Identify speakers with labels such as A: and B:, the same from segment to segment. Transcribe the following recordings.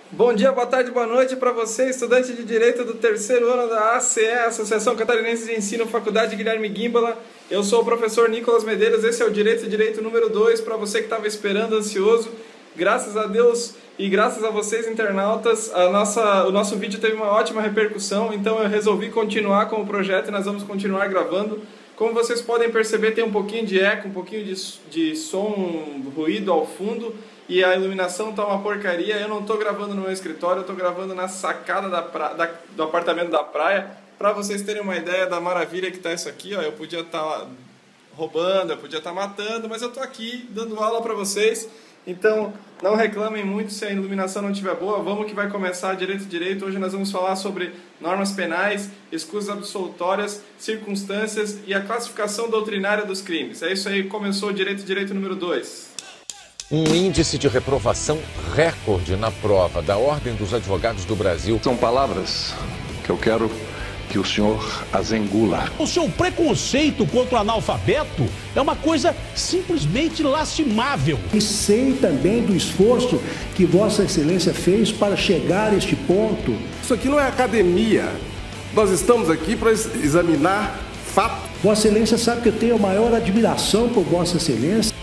A: Bom dia, boa tarde, boa noite para você, estudante de Direito do terceiro ano da ACE, Associação Catarinense de Ensino, Faculdade Guilherme Guimbola. Eu sou o professor Nicolas Medeiros, esse é o Direito número 2, para você que estava esperando, ansioso. Graças a Deus e graças a vocês, internautas, o nosso vídeo teve uma ótima repercussão, então eu resolvi continuar com o projeto e nós vamos continuar gravando. Como vocês podem perceber, tem um pouquinho de eco, um pouquinho de som, ruído ao fundo, e a iluminação tá uma porcaria. Eu não estou gravando no meu escritório, eu estou gravando na sacada do apartamento da praia, para vocês terem uma ideia da maravilha que está isso aqui. Ó, eu podia estar roubando, eu podia estar matando, mas eu estou aqui dando aula para vocês. Então, não reclamem muito se a iluminação não estiver boa. Vamos que vai começar Direito. Hoje nós vamos falar sobre normas penais, escusas absolutórias, circunstâncias e a classificação doutrinária dos crimes. É isso aí, começou o Direito número 2.
B: Um índice de reprovação recorde na prova da Ordem dos Advogados do Brasil.
C: São palavras que eu quero que o senhor as engula.
D: O seu preconceito contra o analfabeto é uma coisa simplesmente lastimável.
E: E sei também do esforço que Vossa Excelência fez para chegar a este ponto.
F: Isso aqui não é academia. Nós estamos aqui para examinar fatos.
E: Vossa Excelência sabe que eu tenho a maior admiração por Vossa Excelência.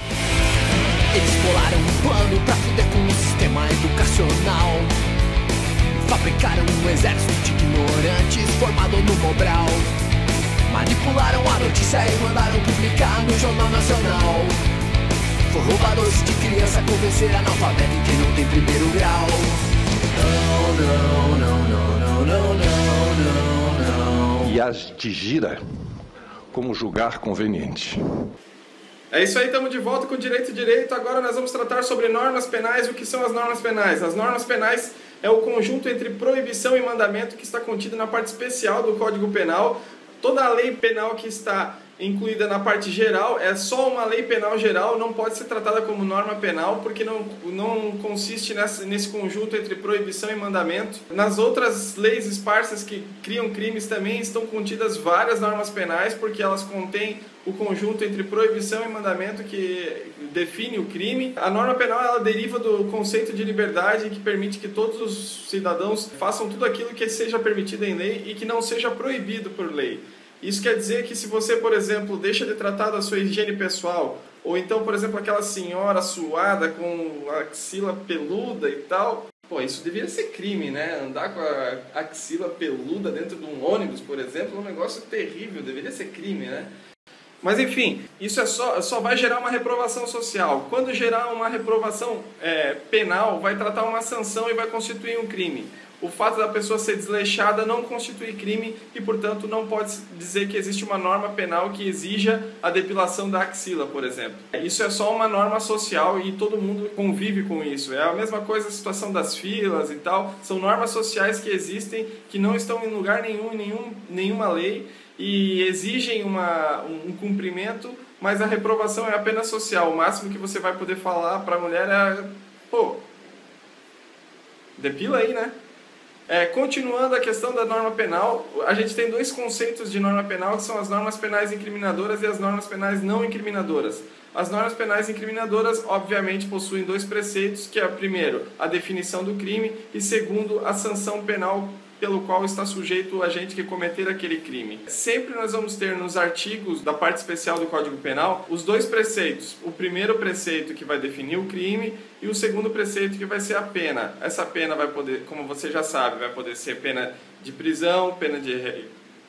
G: Eles bolaram um plano pra fuder com o sistema educacional. Fabricaram um exército de ignorantes formado no Mobral. Manipularam a notícia e mandaram publicar no Jornal Nacional. Foi roubadores de criança convencer analfabeto que não tem primeiro grau. Não.
C: E as de gira como julgar conveniente.
A: É isso aí, estamos de volta com Direito. Agora nós vamos tratar sobre normas penais. O que são as normas penais? As normas penais é o conjunto entre proibição e mandamento que está contido na parte especial do Código Penal. Toda a lei penal que está incluída na parte geral é só uma lei penal geral, não pode ser tratada como norma penal, porque não consiste nesse conjunto entre proibição e mandamento. Nas outras leis esparsas que criam crimes também estão contidas várias normas penais, porque elas contêm o conjunto entre proibição e mandamento que define o crime. A norma penal ela deriva do conceito de liberdade, que permite que todos os cidadãos façam tudo aquilo que seja permitido em lei e que não seja proibido por lei. Isso quer dizer que se você, por exemplo, deixa de tratar da sua higiene pessoal, ou então, por exemplo, aquela senhora suada com a axila peluda e tal, pô, isso deveria ser crime, né? Andar com a axila peluda dentro de um ônibus, por exemplo, é um negócio terrível, deveria ser crime, né? Mas enfim, isso só vai gerar uma reprovação social. Quando gerar uma reprovação penal, vai tratar uma sanção e vai constituir um crime. O fato da pessoa ser desleixada não constitui crime e, portanto, não pode dizer que existe uma norma penal que exija a depilação da axila, por exemplo. Isso é só uma norma social e todo mundo convive com isso. É a mesma coisa a situação das filas e tal. São normas sociais que existem, que não estão em lugar nenhum, nenhuma lei, e exigem um cumprimento, mas a reprovação é apenas social. O máximo que você vai poder falar para a mulher é, pô, depila aí, né? Continuando a questão da norma penal, a gente tem dois conceitos de norma penal, que são as normas penais incriminadoras e as normas penais não incriminadoras. As normas penais incriminadoras, obviamente, possuem dois preceitos, que é, primeiro, a definição do crime e, segundo, a sanção penal pelo qual está sujeito o agente que cometer aquele crime. Sempre nós vamos ter nos artigos da parte especial do Código Penal os dois preceitos. O primeiro preceito que vai definir o crime e o segundo preceito que vai ser a pena. Essa pena vai poder, como você já sabe, vai poder ser pena de prisão, pena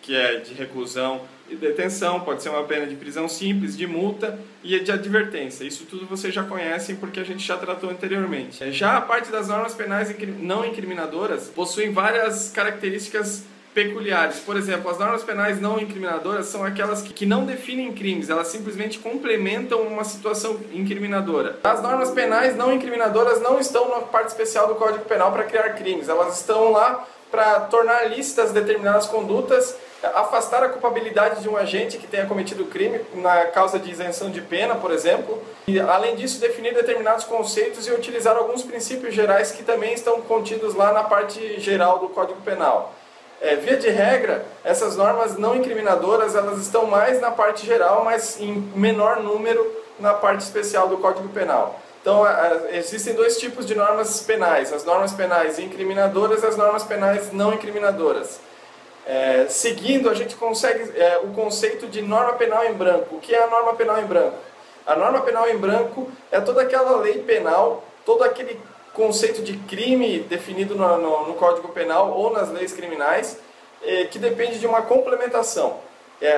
A: que é de reclusão e detenção, pode ser uma pena de prisão simples, de multa e de advertência. Isso tudo vocês já conhecem porque a gente já tratou anteriormente. Já a parte das normas penais não incriminadoras possuem várias características peculiares. Por exemplo, as normas penais não incriminadoras são aquelas que não definem crimes, elas simplesmente complementam uma situação incriminadora. As normas penais não incriminadoras não estão na parte especial do Código Penal para criar crimes, elas estão lá para tornar lícitas determinadas condutas, afastar a culpabilidade de um agente que tenha cometido o crime na causa de isenção de pena, por exemplo, e além disso definir determinados conceitos e utilizar alguns princípios gerais que também estão contidos lá na parte geral do Código Penal. Via de regra, essas normas não incriminadoras elas estão mais na parte geral, mas em menor número na parte especial do Código Penal. Então, existem dois tipos de normas penais, as normas penais incriminadoras e as normas penais não incriminadoras. Seguindo, a gente consegue o conceito de norma penal em branco. O que é a norma penal em branco? A norma penal em branco é toda aquela lei penal, todo aquele conceito de crime definido no Código Penal ou nas leis criminais, que depende de uma complementação.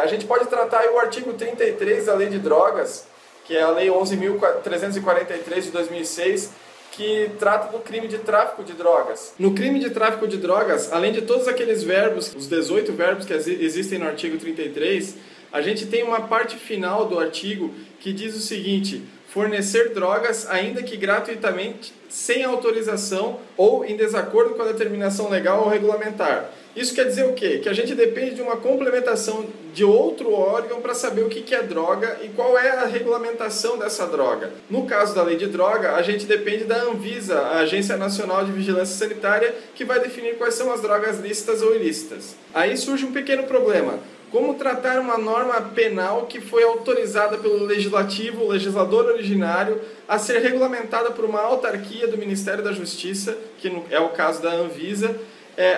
A: A gente pode tratar aí o artigo 33 da Lei de Drogas, que é a Lei 11.343 de 2006, que trata do crime de tráfico de drogas. No crime de tráfico de drogas, além de todos aqueles verbos, os 18 verbos que existem no artigo 33, a gente tem uma parte final do artigo que diz o seguinte: fornecer drogas, ainda que gratuitamente, sem autorização ou em desacordo com a determinação legal ou regulamentar. Isso quer dizer o quê? Que a gente depende de uma complementação de outro órgão para saber o que é droga e qual é a regulamentação dessa droga. No caso da lei de droga, a gente depende da Anvisa, a Agência Nacional de Vigilância Sanitária, que vai definir quais são as drogas lícitas ou ilícitas. Aí surge um pequeno problema. Como tratar uma norma penal que foi autorizada pelo legislativo, o legislador originário, a ser regulamentada por uma autarquia do Ministério da Justiça, que é o caso da Anvisa,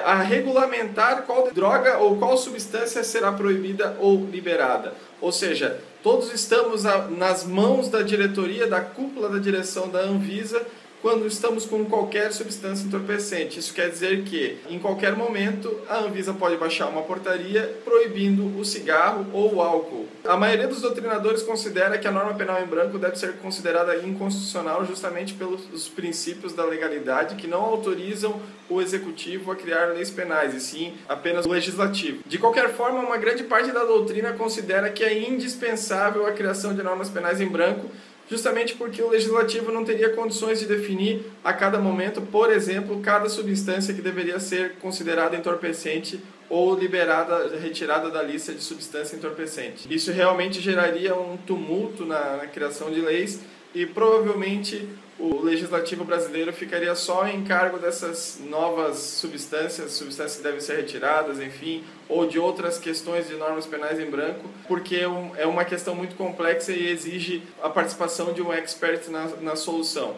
A: a regulamentar qual droga ou qual substância será proibida ou liberada. Ou seja, todos estamos nas mãos da diretoria, da cúpula da direção da Anvisa, quando estamos com qualquer substância entorpecente. Isso quer dizer que, em qualquer momento, a Anvisa pode baixar uma portaria proibindo o cigarro ou o álcool. A maioria dos doutrinadores considera que a norma penal em branco deve ser considerada inconstitucional justamente pelos princípios da legalidade que não autorizam o executivo a criar leis penais, e sim apenas o legislativo. De qualquer forma, uma grande parte da doutrina considera que é indispensável a criação de normas penais em branco, justamente porque o legislativo não teria condições de definir a cada momento, por exemplo, cada substância que deveria ser considerada entorpecente ou liberada, retirada da lista de substância entorpecente. Isso realmente geraria um tumulto na criação de leis e provavelmente o legislativo brasileiro ficaria só em cargo dessas novas substâncias que devem ser retiradas, enfim, ou de outras questões de normas penais em branco, porque é uma questão muito complexa e exige a participação de um expert na solução.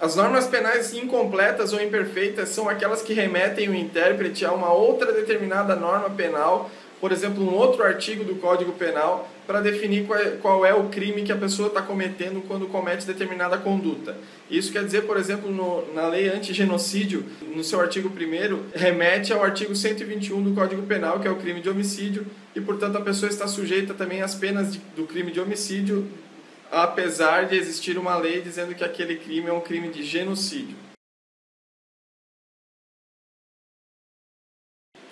A: As normas penais incompletas ou imperfeitas são aquelas que remetem o intérprete a uma outra determinada norma penal, por exemplo, um outro artigo do Código Penal, para definir qual é o crime que a pessoa está cometendo quando comete determinada conduta. Isso quer dizer, por exemplo, na lei anti-genocídio, no seu artigo 1º, remete ao artigo 121 do Código Penal, que é o crime de homicídio, e, portanto, a pessoa está sujeita também às penas do crime de homicídio, apesar de existir uma lei dizendo que aquele crime é um crime de genocídio.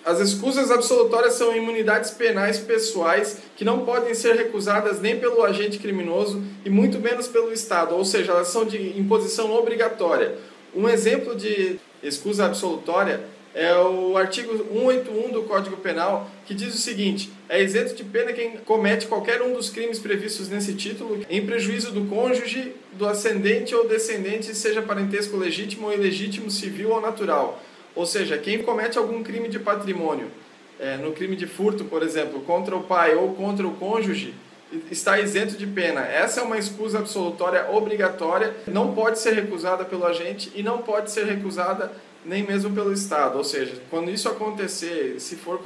A: As escusas absolutórias são imunidades penais pessoais que não podem ser recusadas nem pelo agente criminoso e muito menos pelo Estado, ou seja, elas são de imposição obrigatória. Um exemplo de escusa absolutória é o artigo 181 do Código Penal, que diz o seguinte: é isento de pena quem comete qualquer um dos crimes previstos nesse título em prejuízo do cônjuge, do ascendente ou descendente, seja parentesco legítimo ou ilegítimo, civil ou natural. Ou seja, quem comete algum crime de patrimônio, no crime de furto, por exemplo, contra o pai ou contra o cônjuge, está isento de pena. Essa é uma escusa absolutória obrigatória, não pode ser recusada pelo agente e não pode ser recusada nem mesmo pelo Estado. Ou seja, quando isso acontecer, se for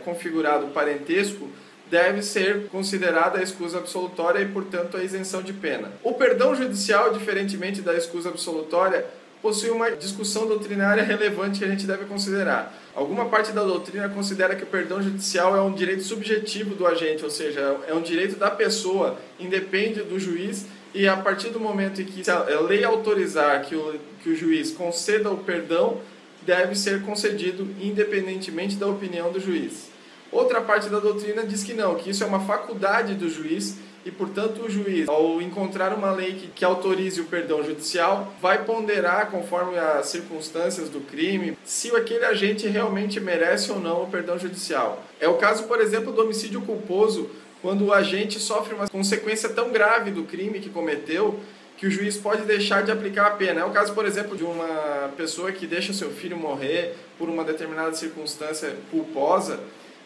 A: configurado parentesco, deve ser considerada a escusa absolutória e, portanto, a isenção de pena. O perdão judicial, diferentemente da escusa absolutória, possui uma discussão doutrinária relevante que a gente deve considerar. Alguma parte da doutrina considera que o perdão judicial é um direito subjetivo do agente, ou seja, é um direito da pessoa, independe do juiz, e a partir do momento em que a lei autorizar que o juiz conceda o perdão, deve ser concedido independentemente da opinião do juiz. Outra parte da doutrina diz que não, que isso é uma faculdade do juiz, e, portanto, o juiz, ao encontrar uma lei que autorize o perdão judicial, vai ponderar, conforme as circunstâncias do crime, se aquele agente realmente merece ou não o perdão judicial. É o caso, por exemplo, do homicídio culposo, quando o agente sofre uma consequência tão grave do crime que cometeu, que o juiz pode deixar de aplicar a pena. É o caso, por exemplo, de uma pessoa que deixa seu filho morrer por uma determinada circunstância culposa.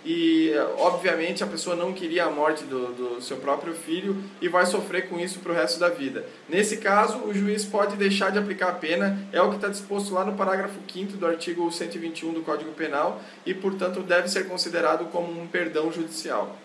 A: e, obviamente, a pessoa não queria a morte do seu próprio filho e vai sofrer com isso para o resto da vida. Nesse caso, o juiz pode deixar de aplicar a pena, é o que está disposto lá no parágrafo 5º do artigo 121 do Código Penal e, portanto, deve ser considerado como um perdão judicial.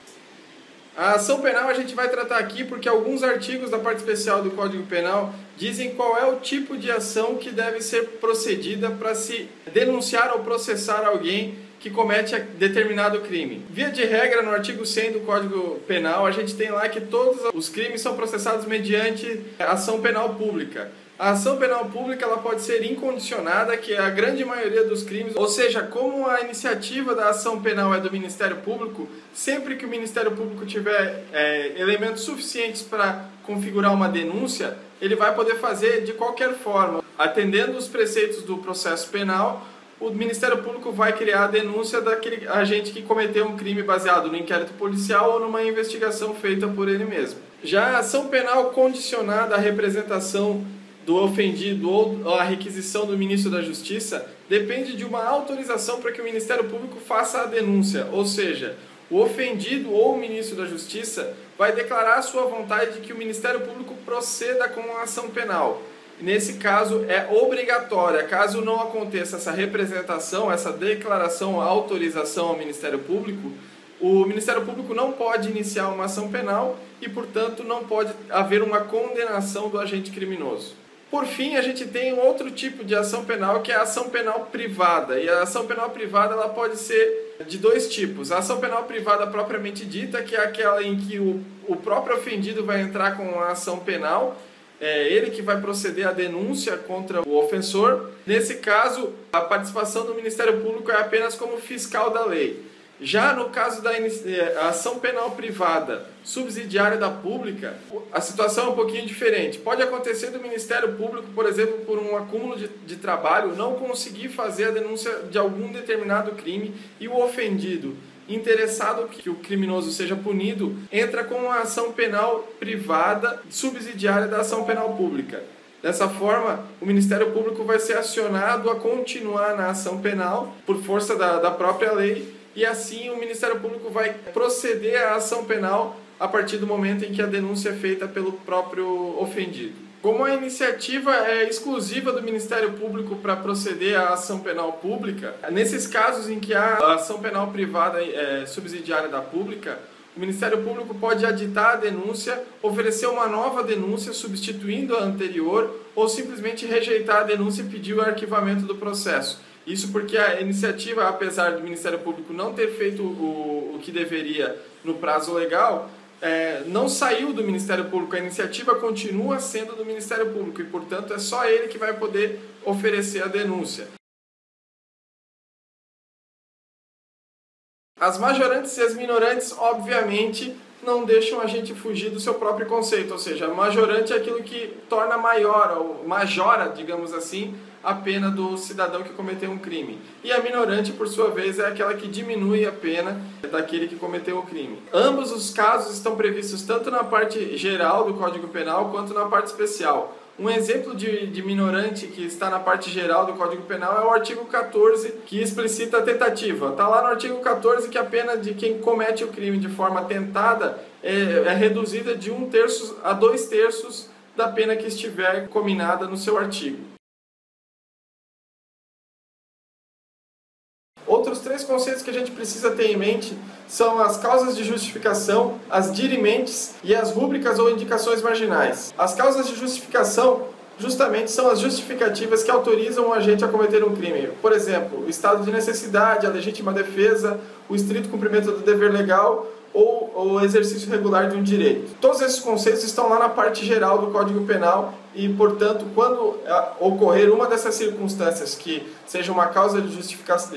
A: A ação penal a gente vai tratar aqui porque alguns artigos da parte especial do Código Penal dizem qual é o tipo de ação que deve ser procedida para se denunciar ou processar alguém que comete determinado crime. Via de regra, no artigo 100 do Código Penal, a gente tem lá que todos os crimes são processados mediante ação penal pública. A ação penal pública ela pode ser incondicionada, que é a grande maioria dos crimes, ou seja, como a iniciativa da ação penal é do Ministério Público, sempre que o Ministério Público tiver elementos suficientes para configurar uma denúncia, ele vai poder fazer de qualquer forma. Atendendo os preceitos do processo penal, o Ministério Público vai criar a denúncia daquele agente que cometeu um crime baseado no inquérito policial ou numa investigação feita por ele mesmo. Já a ação penal condicionada à representação do ofendido ou a requisição do ministro da Justiça depende de uma autorização para que o Ministério Público faça a denúncia, ou seja, o ofendido ou o ministro da Justiça vai declarar a sua vontade de que o Ministério Público proceda com a ação penal. Nesse caso é obrigatória, caso não aconteça essa representação, essa declaração, a autorização ao Ministério Público, o Ministério Público não pode iniciar uma ação penal e, portanto, não pode haver uma condenação do agente criminoso. Por fim, a gente tem um outro tipo de ação penal, que é a ação penal privada. E a ação penal privada ela pode ser de dois tipos. A ação penal privada propriamente dita, que é aquela em que o próprio ofendido vai entrar com a ação penal, é ele que vai proceder à denúncia contra o ofensor. Nesse caso, a participação do Ministério Público é apenas como fiscal da lei. Já no caso da ação penal privada subsidiária da pública, a situação é um pouquinho diferente. Pode acontecer do Ministério Público, por exemplo, por um acúmulo de trabalho, não conseguir fazer a denúncia de algum determinado crime e o ofendido, interessado que o criminoso seja punido, entra com uma ação penal privada subsidiária da ação penal pública. Dessa forma, o Ministério Público vai ser acionado a continuar na ação penal por força da própria lei. E assim o Ministério Público vai proceder à ação penal a partir do momento em que a denúncia é feita pelo próprio ofendido. Como a iniciativa é exclusiva do Ministério Público para proceder à ação penal pública, nesses casos em que a ação penal privada é subsidiária da pública, o Ministério Público pode aditar a denúncia, oferecer uma nova denúncia substituindo a anterior ou simplesmente rejeitar a denúncia e pedir o arquivamento do processo. Isso porque a iniciativa, apesar do Ministério Público não ter feito o que deveria no prazo legal, não saiu do Ministério Público. A iniciativa continua sendo do Ministério Público e, portanto, é só ele que vai poder oferecer a denúncia. As majorantes e as minorantes, obviamente, não deixam a gente fugir do seu próprio conceito, ou seja, a majorante é aquilo que torna maior, ou majora, digamos assim, a pena do cidadão que cometeu um crime. E a minorante, por sua vez, é aquela que diminui a pena daquele que cometeu o crime. Ambos os casos estão previstos tanto na parte geral do Código Penal quanto na parte especial. Um exemplo de minorante que está na parte geral do Código Penal é o artigo 14, que explicita a tentativa. Está lá no artigo 14 que a pena de quem comete o crime de forma tentada é reduzida de 1/3 a 2/3 da pena que estiver combinada no seu artigo. Outros 3 conceitos que a gente precisa ter em mente são as causas de justificação, as dirimentes e as rúbricas ou indicações marginais. As causas de justificação justamente são as justificativas que autorizam o agente a cometer um crime. Por exemplo, o estado de necessidade, a legítima defesa, o estrito cumprimento do dever legal ou o exercício regular de um direito. Todos esses conceitos estão lá na parte geral do Código Penal e, portanto, quando ocorrer uma dessas circunstâncias que seja uma causa de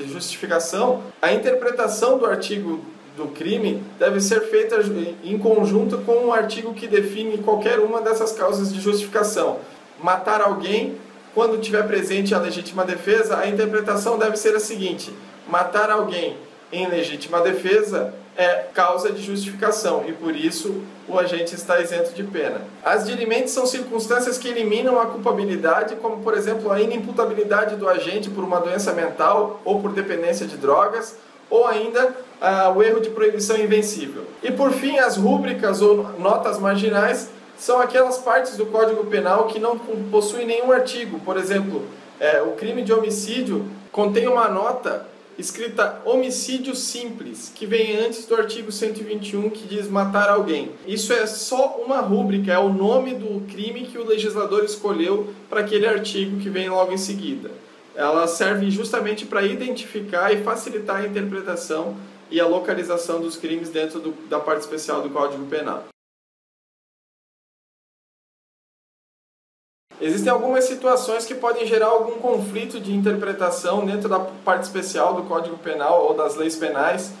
A: justificação, a interpretação do artigo do crime deve ser feita em conjunto com o artigo que define qualquer uma dessas causas de justificação. Matar alguém, quando tiver presente a legítima defesa, a interpretação deve ser a seguinte: matar alguém em legítima defesa é causa de justificação e, por isso, o agente está isento de pena. As dirimentes são circunstâncias que eliminam a culpabilidade, como, por exemplo, a inimputabilidade do agente por uma doença mental ou por dependência de drogas, ou ainda o erro de proibição invencível. E por fim, as rúbricas ou notas marginais são aquelas partes do Código Penal que não possuem nenhum artigo. Por exemplo, o crime de homicídio contém uma nota escrita homicídio simples, que vem antes do artigo 121, que diz matar alguém. Isso é só uma rúbrica, é o nome do crime que o legislador escolheu para aquele artigo que vem logo em seguida. Ela serve justamente para identificar e facilitar a interpretação e a localização dos crimes dentro da parte especial do Código Penal. Existem algumas situações que podem gerar algum conflito de interpretação dentro da parte especial do Código Penal ou das leis penais,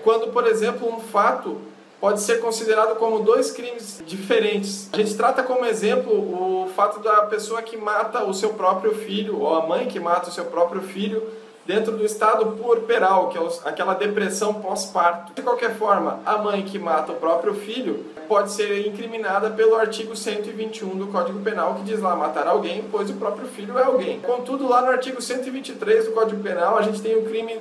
A: quando, por exemplo, um fato pode ser considerado como dois crimes diferentes. A gente trata como exemplo o fato da pessoa que mata o seu próprio filho, ou a mãe que mata o seu próprio filho, dentro do estado puerperal, que é aquela depressão pós-parto. De qualquer forma, a mãe que mata o próprio filho pode ser incriminada pelo artigo 121 do Código Penal, que diz lá matar alguém, pois o próprio filho é alguém. Contudo, lá no artigo 123 do Código Penal, a gente tem o crime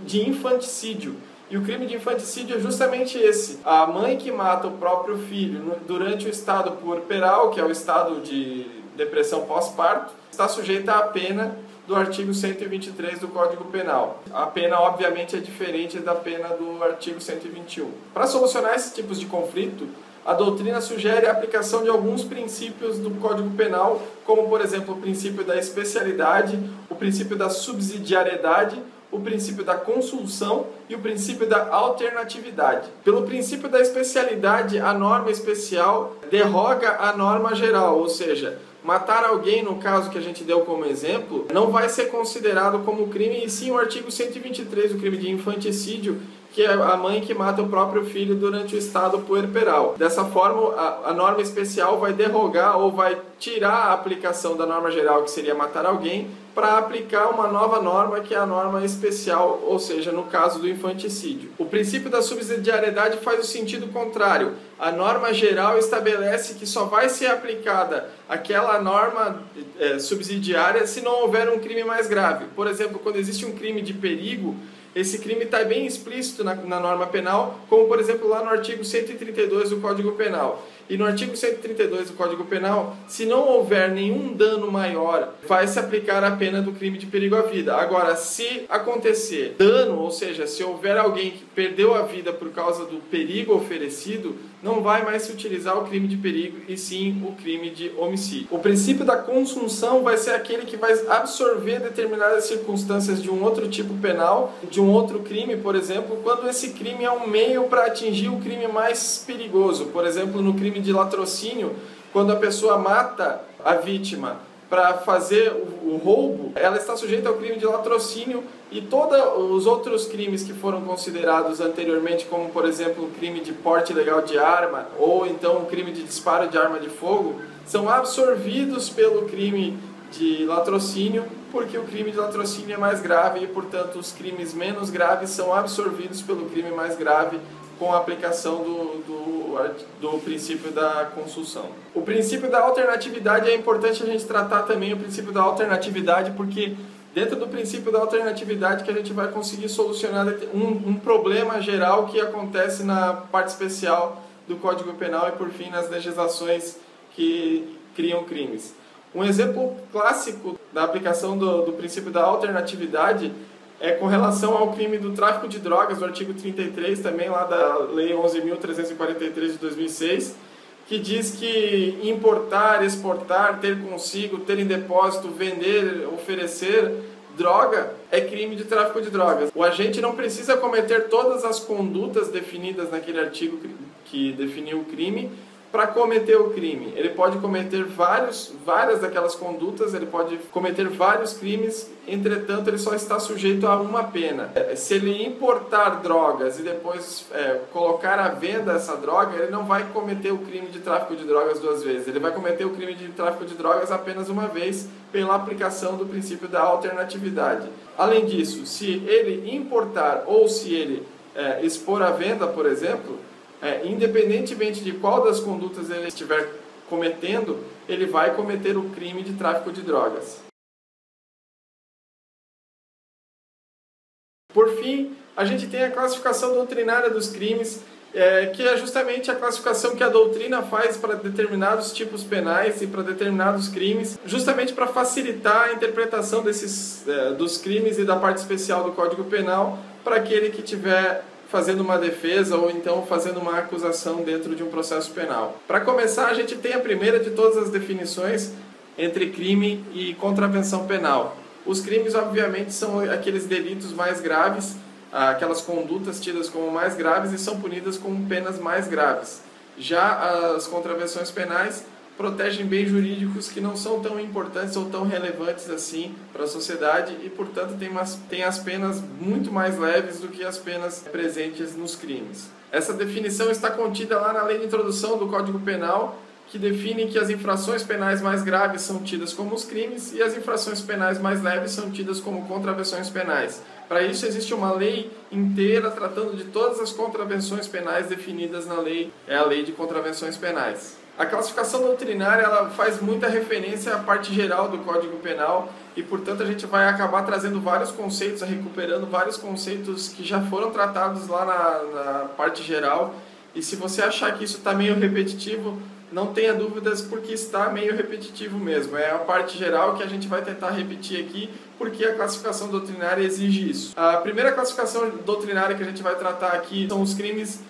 A: de infanticídio. E o crime de infanticídio é justamente esse. A mãe que mata o próprio filho durante o estado puerperal, que é o estado de depressão pós-parto, está sujeita à pena do artigo 123 do Código Penal. A pena, obviamente, é diferente da pena do artigo 121. Para solucionar esses tipos de conflito, a doutrina sugere a aplicação de alguns princípios do Código Penal, como, por exemplo, o princípio da especialidade, o princípio da subsidiariedade, o princípio da consulção e o princípio da alternatividade. Pelo princípio da especialidade, a norma especial derroga a norma geral, ou seja, matar alguém, no caso que a gente deu como exemplo, não vai ser considerado como crime, e sim o artigo 123 do crime de infanticídio, que é a mãe que mata o próprio filho durante o estado puerperal. Dessa forma, a norma especial vai derrogar ou vai tirar a aplicação da norma geral, que seria matar alguém, para aplicar uma nova norma, que é a norma especial, ou seja, no caso do infanticídio. O princípio da subsidiariedade faz o sentido contrário. A norma geral estabelece que só vai ser aplicada aquela norma subsidiária se não houver um crime mais grave. Por exemplo, quando existe um crime de perigo, esse crime está bem explícito na norma penal, como por exemplo lá no artigo 132 do Código Penal. E no artigo 132 do Código Penal, se não houver nenhum dano maior, vai se aplicar a pena do crime de perigo à vida. Agora, se acontecer dano, ou seja, se houver alguém que perdeu a vida por causa do perigo oferecido, não vai mais se utilizar o crime de perigo, e sim o crime de homicídio. O princípio da consunção vai ser aquele que vai absorver determinadas circunstâncias de um outro tipo penal, de um outro crime, por exemplo, quando esse crime é um meio para atingir o crime mais perigoso. Por exemplo, no crime de latrocínio, quando a pessoa mata a vítima para fazer o roubo, ela está sujeita ao crime de latrocínio, e todos os outros crimes que foram considerados anteriormente, como por exemplo o crime de porte ilegal de arma, ou então o crime de disparo de arma de fogo, são absorvidos pelo crime de latrocínio, porque o crime de latrocínio é mais grave e, portanto, os crimes menos graves são absorvidos pelo crime mais grave, com a aplicação do princípio da consulção. O princípio da alternatividade é importante a gente tratar também, o princípio da alternatividade, porque dentro do princípio da alternatividade que a gente vai conseguir solucionar um problema geral que acontece na parte especial do Código Penal e, por fim, nas legislações que criam crimes. Um exemplo clássico da aplicação do princípio da alternatividade é com relação ao crime do tráfico de drogas, do artigo 33, também lá da Lei 11.343 de 2006, que diz que importar, exportar, ter consigo, ter em depósito, vender, oferecer droga é crime de tráfico de drogas. O agente não precisa cometer todas as condutas definidas naquele artigo que definiu o crime para cometer o crime. Ele pode cometer várias daquelas condutas, ele pode cometer vários crimes, entretanto ele só está sujeito a uma pena. Se ele importar drogas e depois colocar à venda essa droga, ele não vai cometer o crime de tráfico de drogas duas vezes, ele vai cometer o crime de tráfico de drogas apenas uma vez, pela aplicação do princípio da alternatividade. Além disso, se ele importar ou se ele expor à venda, por exemplo, independentemente de qual das condutas ele estiver cometendo, ele vai cometer o crime de tráfico de drogas. Por fim, a gente tem a classificação doutrinária dos crimes, que é justamente a classificação que a doutrina faz para determinados tipos penais e para determinados crimes, justamente para facilitar a interpretação dos crimes e da parte especial do Código Penal para aquele que estiver fazendo uma defesa ou então fazendo uma acusação dentro de um processo penal. Para começar, a gente tem a primeira de todas as definições entre crime e contravenção penal. Os crimes, obviamente, são aqueles delitos mais graves, aquelas condutas tidas como mais graves e são punidas com penas mais graves. Já as contravenções penais protegem bens jurídicos que não são tão importantes ou tão relevantes assim para a sociedade e, portanto, tem as penas muito mais leves do que as penas presentes nos crimes. Essa definição está contida lá na Lei de Introdução do Código Penal, que define que as infrações penais mais graves são tidas como os crimes e as infrações penais mais leves são tidas como contravenções penais. Para isso existe uma lei inteira tratando de todas as contravenções penais definidas na lei, é a Lei de Contravenções Penais. A classificação doutrinária ela faz muita referência à parte geral do Código Penal e, portanto, a gente vai acabar trazendo vários conceitos, recuperando vários conceitos que já foram tratados lá na parte geral. E se você achar que isso está meio repetitivo, não tenha dúvidas, porque está meio repetitivo mesmo. É a parte geral que a gente vai tentar repetir aqui, porque a classificação doutrinária exige isso. A primeira classificação doutrinária que a gente vai tratar aqui são os crimes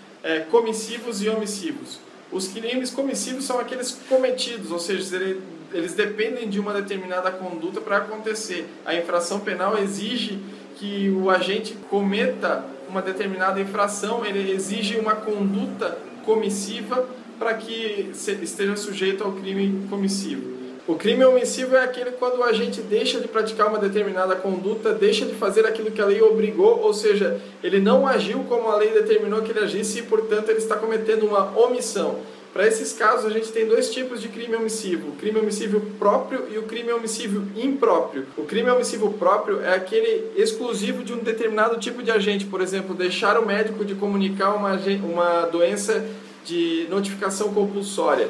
A: comissivos e omissivos. Os crimes comissivos são aqueles cometidos, ou seja, eles dependem de uma determinada conduta para acontecer. A infração penal exige que o agente cometa uma determinada infração, ele exige uma conduta comissiva para que esteja sujeito ao crime comissivo. O crime omissivo é aquele quando o agente deixa de praticar uma determinada conduta, deixa de fazer aquilo que a lei obrigou, ou seja, ele não agiu como a lei determinou que ele agisse e, portanto, ele está cometendo uma omissão. Para esses casos, a gente tem dois tipos de crime omissivo: o crime omissivo próprio e o crime omissivo impróprio. O crime omissivo próprio é aquele exclusivo de um determinado tipo de agente, por exemplo, deixar o médico de comunicar uma doença de notificação compulsória.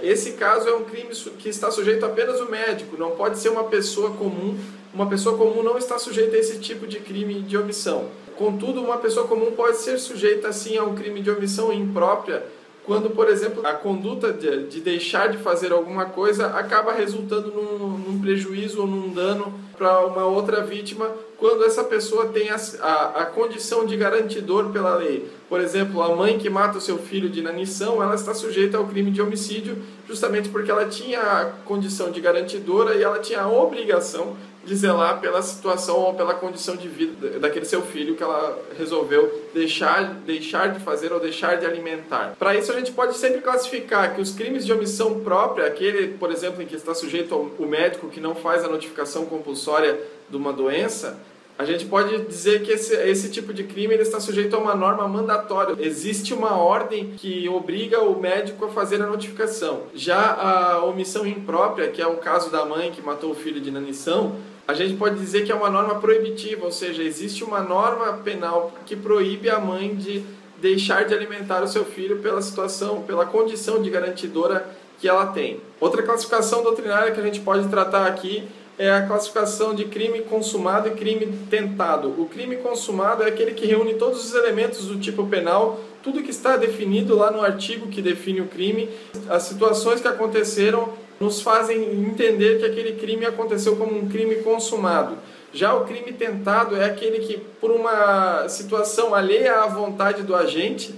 A: Esse caso é um crime que está sujeito apenas o médico, não pode ser uma pessoa comum. Uma pessoa comum não está sujeita a esse tipo de crime de omissão. Contudo, uma pessoa comum pode ser sujeita sim a um crime de omissão imprópria, quando, por exemplo, a conduta de deixar de fazer alguma coisa acaba resultando num prejuízo ou num dano para uma outra vítima, quando essa pessoa tem a condição de garantidor pela lei. Por exemplo, a mãe que mata o seu filho de inanição, ela está sujeita ao crime de homicídio justamente porque ela tinha a condição de garantidora e ela tinha a obrigação de zelar pela situação ou pela condição de vida daquele seu filho que ela resolveu deixar de fazer ou deixar de alimentar. Para isso, a gente pode sempre classificar que os crimes de omissão própria, aquele, por exemplo, em que está sujeito o médico que não faz a notificação compulsória de uma doença, a gente pode dizer que esse tipo de crime ele está sujeito a uma norma mandatória. Existe uma ordem que obriga o médico a fazer a notificação. Já a omissão imprópria, que é o caso da mãe que matou o filho de inanição, a gente pode dizer que é uma norma proibitiva, ou seja, existe uma norma penal que proíbe a mãe de deixar de alimentar o seu filho pela situação, pela condição de garantidora que ela tem. Outra classificação doutrinária que a gente pode tratar aqui é a classificação de crime consumado e crime tentado. O crime consumado é aquele que reúne todos os elementos do tipo penal, tudo que está definido lá no artigo que define o crime, as situações que aconteceram nos fazem entender que aquele crime aconteceu como um crime consumado. Já o crime tentado é aquele que, por uma situação alheia à vontade do agente,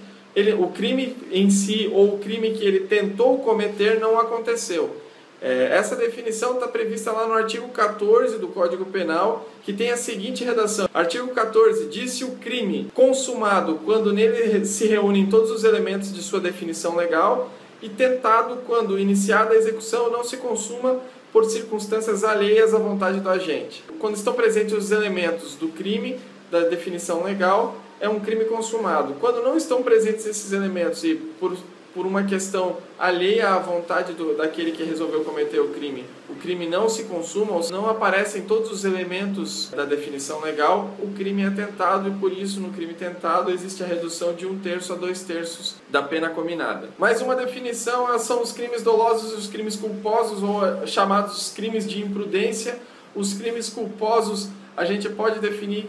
A: o crime em si ou o crime que ele tentou cometer não aconteceu. Essa definição está prevista lá no artigo 14 do Código Penal, que tem a seguinte redação. Artigo 14. Diz-se o crime consumado quando nele se reúnem todos os elementos de sua definição legal, e tentado quando, iniciada a execução, não se consuma por circunstâncias alheias à vontade do agente. Quando estão presentes os elementos do crime, da definição legal, é um crime consumado. Quando não estão presentes esses elementos e por uma questão alheia à vontade daquele que resolveu cometer o crime não se consuma, ou não aparecem todos os elementos da definição legal, o crime é tentado e por isso no crime tentado existe a redução de 1/3 a 2/3 da pena cominada. Mais uma definição são os crimes dolosos e os crimes culposos, ou chamados crimes de imprudência, Os crimes culposos a gente pode definir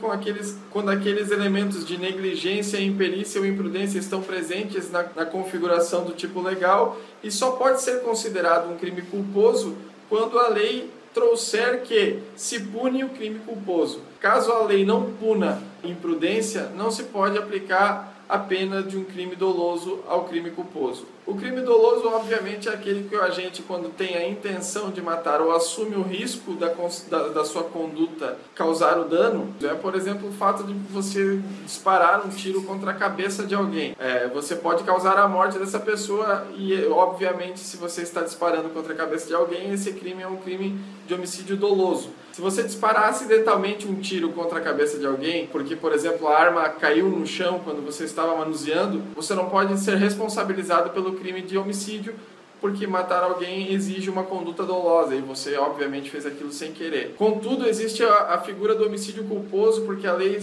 A: quando aqueles elementos de negligência, imperícia ou imprudência estão presentes na configuração do tipo legal, e só pode ser considerado um crime culposo quando a lei trouxer que se pune o crime culposo. Caso a lei não puna imprudência, não se pode aplicar a pena de um crime doloso ao crime culposo. O crime doloso, obviamente, é aquele que o agente, quando tem a intenção de matar ou assume o risco da sua conduta causar o dano, é, por exemplo, o fato de você disparar um tiro contra a cabeça de alguém. Você pode causar a morte dessa pessoa e, obviamente, se você está disparando contra a cabeça de alguém, esse crime é um crime de homicídio doloso. Se você disparar acidentalmente um tiro contra a cabeça de alguém, porque, por exemplo, a arma caiu no chão quando você estava manuseando, você não pode ser responsabilizado pelo crime de homicídio, porque matar alguém exige uma conduta dolosa e você, obviamente, fez aquilo sem querer. Contudo, existe a figura do homicídio culposo, porque a lei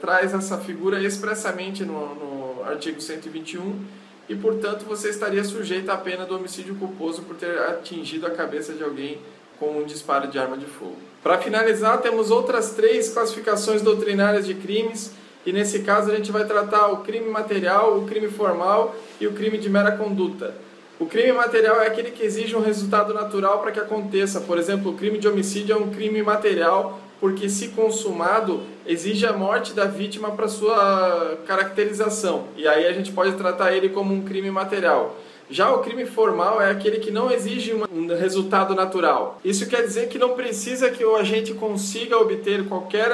A: traz essa figura expressamente no artigo 121 e, portanto, você estaria sujeito à pena do homicídio culposo por ter atingido a cabeça de alguém com um disparo de arma de fogo. Para finalizar, temos outras 3 classificações doutrinárias de crimes, e nesse caso a gente vai tratar o crime material, o crime formal e o crime de mera conduta. O crime material é aquele que exige um resultado natural para que aconteça. Por exemplo, o crime de homicídio é um crime material porque, se consumado, exige a morte da vítima para sua caracterização. E aí a gente pode tratar ele como um crime material. Já o crime formal é aquele que não exige um resultado natural. Isso quer dizer que não precisa que o agente consiga obter qualquer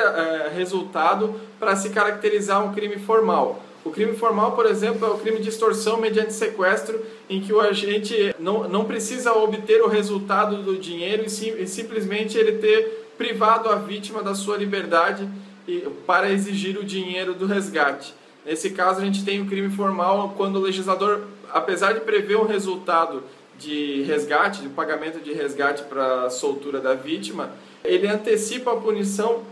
A: resultado para se caracterizar um crime formal. O crime formal, por exemplo, é o crime de extorsão mediante sequestro, em que o agente não precisa obter o resultado do dinheiro e simplesmente ele ter privado a vítima da sua liberdade para exigir o dinheiro do resgate. Nesse caso, a gente tem o crime formal quando o legislador, apesar de prever um resultado de resgate, de pagamento de resgate para a soltura da vítima, ele antecipa a punição,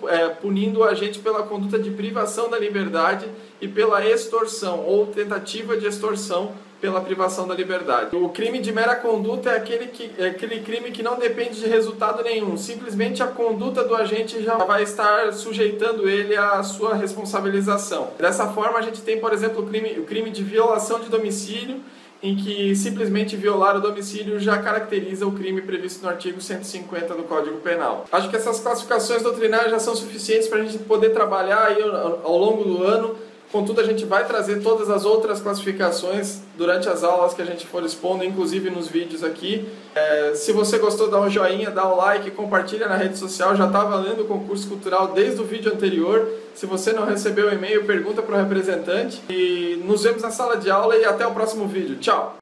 A: punindo o agente pela conduta de privação da liberdade e pela extorsão, ou tentativa de extorsão pela privação da liberdade. O crime de mera conduta é aquele crime que não depende de resultado nenhum. Simplesmente a conduta do agente já vai estar sujeitando ele à sua responsabilização. Dessa forma, a gente tem, por exemplo, o crime de violação de domicílio, em que simplesmente violar o domicílio já caracteriza o crime previsto no artigo 150 do Código Penal. Acho que essas classificações doutrinárias já são suficientes para a gente poder trabalhar aí ao longo do ano. Contudo, a gente vai trazer todas as outras classificações durante as aulas que a gente for expondo, inclusive nos vídeos aqui. Se você gostou, dá um joinha, dá um like, compartilha na rede social. Já está valendo o concurso cultural desde o vídeo anterior. Se você não recebeu o e-mail, pergunta para o representante. E nos vemos na sala de aula e até o próximo vídeo. Tchau!